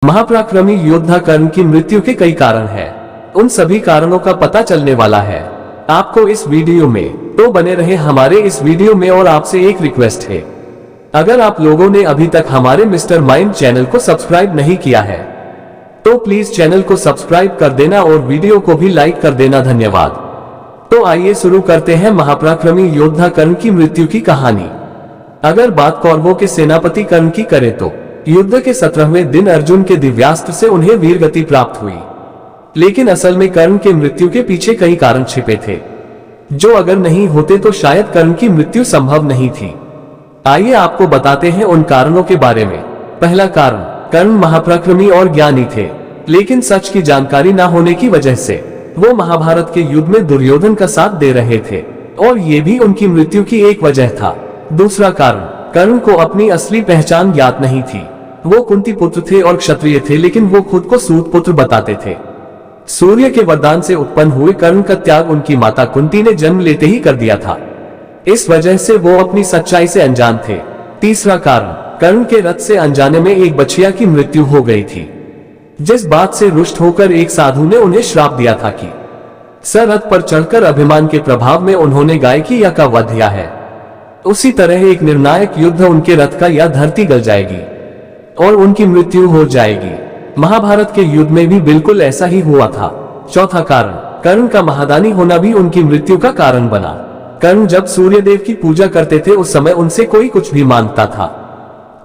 महापराक्रमी योद्धा कर्ण की मृत्यु के कई कारण हैं। उन सभी कारणों का पता चलने वाला है आपको इस वीडियो में, तो बने रहे हमारे इस वीडियो में। और आपसे एक रिक्वेस्ट है, अगर आप लोगों ने अभी तक हमारे मिस्टर माइंड चैनल को सब्सक्राइब नहीं किया है तो प्लीज चैनल को सब्सक्राइब कर देना और वीडियो को भी लाइक कर देना। धन्यवाद। तो आइए शुरू करते हैं महापराक्रमी योद्धा कर्ण की मृत्यु की कहानी। अगर बात कौरवों के सेनापति कर्ण की करें तो युद्ध के 17वें दिन अर्जुन के दिव्यास्त्र से उन्हें वीरगति प्राप्त हुई। लेकिन असल में कर्ण के मृत्यु के पीछे कई कारण छिपे थे, जो अगर नहीं होते तो शायद कर्ण की मृत्यु संभव नहीं थी। आइए आपको बताते हैं उन कारणों के बारे में। पहला कारण, कर्ण महापराक्रमी और ज्ञानी थे, लेकिन सच की जानकारी न होने की वजह से वो महाभारत के युद्ध में दुर्योधन का साथ दे रहे थे, और ये भी उनकी मृत्यु की एक वजह था। दूसरा कारण, कर्ण को अपनी असली पहचान ज्ञात नहीं थी। वो कुंती पुत्र थे और क्षत्रिय थे, लेकिन वो खुद को सूत पुत्र बताते थे। सूर्य के वरदान से उत्पन्न हुए कर्ण का त्याग उनकी माता कुंती ने जन्म लेते ही कर दिया था। इस वजह से वो अपनी सच्चाई से अनजान थे। तीसरा कारण, कर्ण के रथ से अनजाने में एक बछिया की मृत्यु हो गई थी, जिस बात से रुष्ट होकर एक साधु ने उन्हें श्राप दिया था कि रथ पर चढ़कर अभिमान के प्रभाव में उन्होंने गाय की या का वध किया है। उसी तरह एक निर्णायक युद्ध उनके रथ का या धरती गल जाएगी और उनकी मृत्यु हो जाएगी। महाभारत के युद्ध में भी बिल्कुल ऐसा ही हुआ था। चौथा कारण, कर्ण का महादानी होना भी उनकी मृत्यु का कारण बना। कर्ण जब सूर्यदेव की पूजा करते थे, उस समय उनसे कोई कुछ भी मांगता था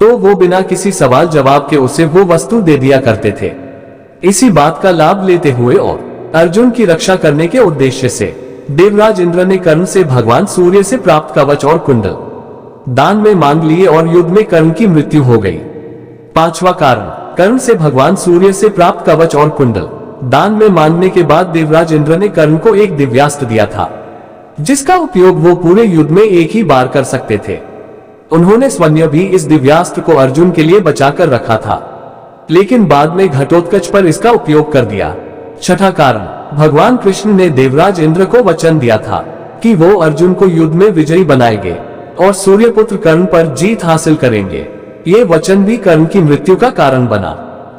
तो वो बिना किसी सवाल जवाब के उसे वो वस्तु दे दिया करते थे। इसी बात का लाभ लेते हुए और अर्जुन की रक्षा करने के उद्देश्य से देवराज इंद्र ने कर्ण से भगवान सूर्य से प्राप्त कवच और कुंडल दान में मांग लिए और युद्ध में कर्ण की मृत्यु हो गई। पांचवा कारण, कर्ण से भगवान सूर्य से प्राप्त कवच और कुंडल दान में मांगने के बाद देवराज इंद्र ने कर्ण को एक दिव्यास्त्र दिया था, जिसका उपयोग वो पूरे युद्ध में एक ही बार कर सकते थे। उन्होंने स्वयं भी इस दिव्यास्त्र को अर्जुन के लिए बचाकर रखा था, लेकिन बाद में घटोत्कच पर इसका उपयोग कर दिया। छठा कारण, भगवान कृष्ण ने देवराज इंद्र को वचन दिया था कि वो अर्जुन को युद्ध में विजयी बनाएंगे और सूर्यपुत्र कर्ण पर जीत हासिल करेंगे। ये वचन भी कर्ण की मृत्यु का कारण बना।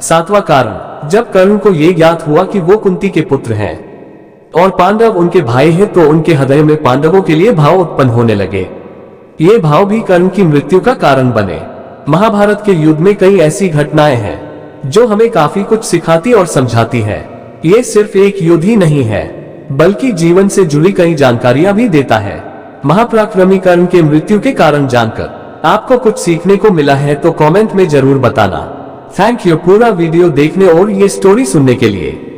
सातवां कारण, जब कर्ण को ये ज्ञात हुआ कि वो कुंती के पुत्र हैं और पांडव उनके भाई हैं, तो उनके हृदय में पांडवों के लिए भाव उत्पन्न होने लगे। ये भाव भी कर्ण की मृत्यु का कारण बने। महाभारत के युद्ध में कई ऐसी घटनाएं हैं जो हमें काफी कुछ सिखाती और समझाती है। ये सिर्फ एक युद्ध ही नहीं है, बल्कि जीवन से जुड़ी कई जानकारियां भी देता है। महापराक्रमी कर्ण के मृत्यु के कारण जानकर आपको कुछ सीखने को मिला है तो कमेंट में जरूर बताना। थैंक यू पूरा वीडियो देखने और ये स्टोरी सुनने के लिए।